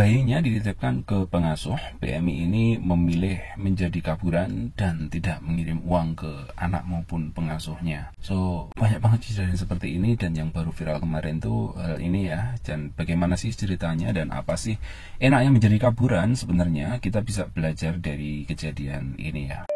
bayinya dititipkan ke pengasuh, PMI ini memilih menjadi kaburan dan tidak mengirim uang ke anak maupun pengasuhnya. So, banyak banget kejadian seperti ini, dan yang baru viral kemarin tuh hal ini ya. Dan bagaimana sih ceritanya dan apa sih enaknya menjadi kaburan? Sebenarnya kita bisa belajar dari kejadian ini ya.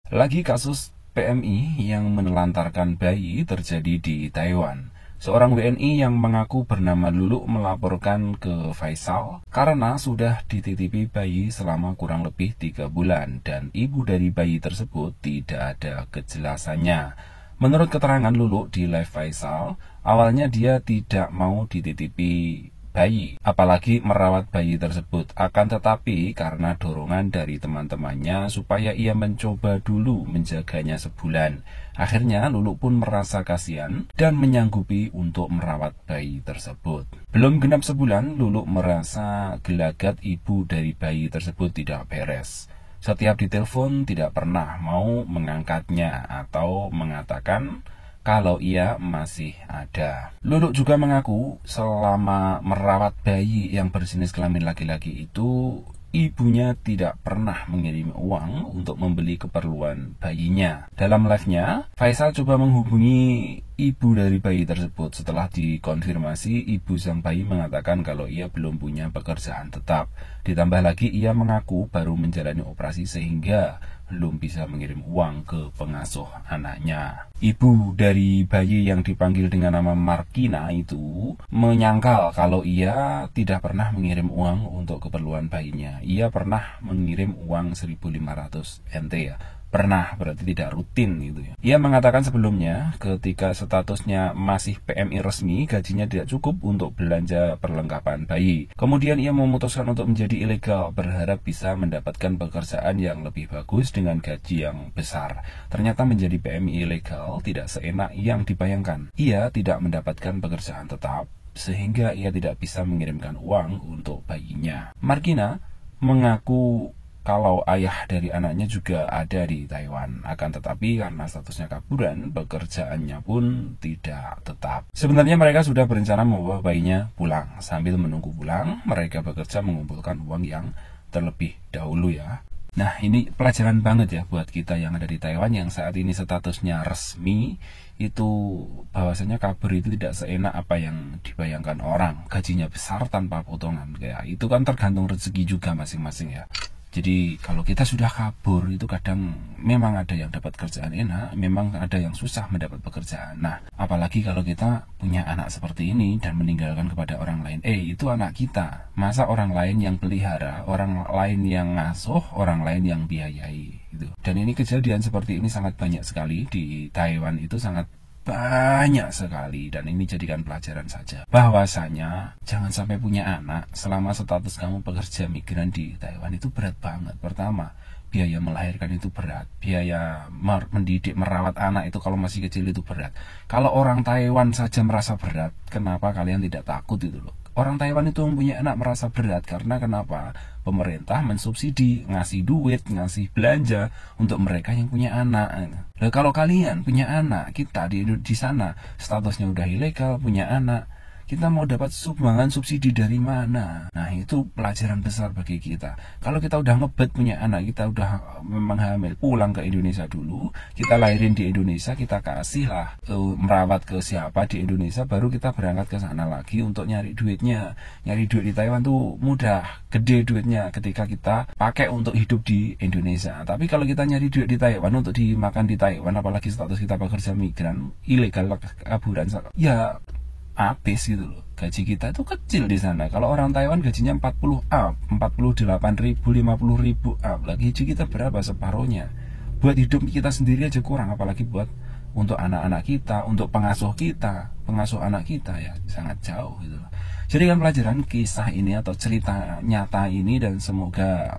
Lagi kasus PMI yang menelantarkan bayi terjadi di Taiwan. Seorang WNI yang mengaku bernama Lulu melaporkan ke Faisal karena sudah dititipi bayi selama kurang lebih 3 bulan dan ibu dari bayi tersebut tidak ada kejelasannya. Menurut keterangan Lulu di live Faisal, awalnya dia tidak mau dititipi bayi, apalagi merawat bayi tersebut. Akan tetapi karena dorongan dari teman-temannya supaya ia mencoba dulu menjaganya sebulan, akhirnya Lulu pun merasa kasihan dan menyanggupi untuk merawat bayi tersebut. Belum genap sebulan, Lulu merasa gelagat ibu dari bayi tersebut tidak beres. Setiap ditelepon tidak pernah mau mengangkatnya atau mengatakan kalau ia masih ada. Lulu juga mengaku selama merawat bayi yang berjenis kelamin laki-laki itu, ibunya tidak pernah mengirim uang untuk membeli keperluan bayinya. Dalam live-nya, Faisal coba menghubungi ibu dari bayi tersebut. Setelah dikonfirmasi, ibu sang bayi mengatakan kalau ia belum punya pekerjaan tetap. Ditambah lagi ia mengaku baru menjalani operasi sehingga belum bisa mengirim uang ke pengasuh anaknya. Ibu dari bayi yang dipanggil dengan nama Markina itu menyangkal kalau ia tidak pernah mengirim uang untuk keperluan bayinya. Ia pernah mengirim uang 1.500 NT ya. Pernah, berarti tidak rutin gitu ya. Ia mengatakan sebelumnya ketika statusnya masih PMI resmi, gajinya tidak cukup untuk belanja perlengkapan bayi. Kemudian ia memutuskan untuk menjadi ilegal, berharap bisa mendapatkan pekerjaan yang lebih bagus dengan gaji yang besar. Ternyata menjadi PMI ilegal tidak seenak yang dibayangkan. Ia tidak mendapatkan pekerjaan tetap, sehingga ia tidak bisa mengirimkan uang untuk bayinya. Markina mengaku kalau ayah dari anaknya juga ada di Taiwan. Akan tetapi karena statusnya kaburan, pekerjaannya pun tidak tetap. Sebenarnya mereka sudah berencana membawa bayinya pulang. Sambil menunggu pulang, mereka bekerja mengumpulkan uang yang terlebih dahulu ya. Nah, ini pelajaran banget ya buat kita yang ada di Taiwan yang saat ini statusnya resmi. Itu bahwasanya kabur itu tidak seenak apa yang dibayangkan orang. Gajinya besar tanpa potongan. Kayak itu kan tergantung rezeki juga masing-masing ya. Jadi kalau kita sudah kabur itu kadang memang ada yang dapat kerjaan enak, memang ada yang susah mendapat pekerjaan. Nah, apalagi kalau kita punya anak seperti ini dan meninggalkan kepada orang lain. Itu anak kita. Masa orang lain yang pelihara, orang lain yang ngasuh, orang lain yang biayai gitu. Dan ini kejadian seperti ini sangat banyak sekali di Taiwan, itu sangat banyak sekali, dan ini jadikan pelajaran saja bahwasanya jangan sampai punya anak selama status kamu pekerja migran di Taiwan. Itu berat banget. Pertama, biaya melahirkan itu berat, biaya mendidik, merawat anak itu kalau masih kecil itu berat. Kalau orang Taiwan saja merasa berat, kenapa kalian tidak takut itu loh? Orang Taiwan itu mempunyai anak merasa berat karena kenapa? Pemerintah mensubsidi, ngasih duit, ngasih belanja untuk mereka yang punya anak. Nah, kalau kalian punya anak, kita di sana statusnya udah ilegal, punya anak, kita mau dapat sumbangan subsidi dari mana? Nah, itu pelajaran besar bagi kita. Kalau kita udah ngebet punya anak, kita udah memang hamil, pulang ke Indonesia dulu, kita lahirin di Indonesia, kita kasih lah merawat ke siapa di Indonesia, baru kita berangkat ke sana lagi untuk nyari duitnya. Nyari duit di Taiwan tuh mudah, gede duitnya ketika kita pakai untuk hidup di Indonesia. Tapi kalau kita nyari duit di Taiwan untuk dimakan di Taiwan, apalagi status kita pekerja migran, ilegal, kaburan, ya habis gitu loh. Gaji kita itu kecil di sana. Kalau orang Taiwan gajinya 40 up, 48.000, 50.000 up. Lagi gaji kita berapa? Separuhnya. Buat hidup kita sendiri aja kurang, apalagi buat untuk anak-anak kita, untuk pengasuh kita, pengasuh anak kita ya sangat jauh gitu loh. Jadi kan pelajaran kisah ini atau cerita nyata ini, dan semoga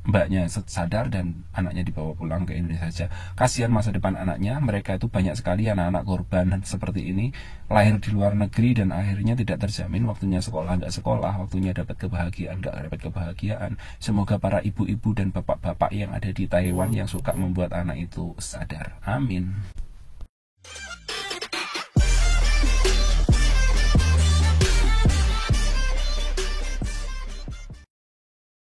mbaknya sadar dan anaknya dibawa pulang ke Indonesia saja. Kasihan masa depan anaknya. Mereka itu banyak sekali anak-anak korban seperti ini, lahir di luar negeri dan akhirnya tidak terjamin waktunya sekolah nggak sekolah, waktunya dapat kebahagiaan nggak dapat kebahagiaan. Semoga para ibu-ibu dan bapak-bapak yang ada di Taiwan yang suka membuat anak itu sadar. Amin.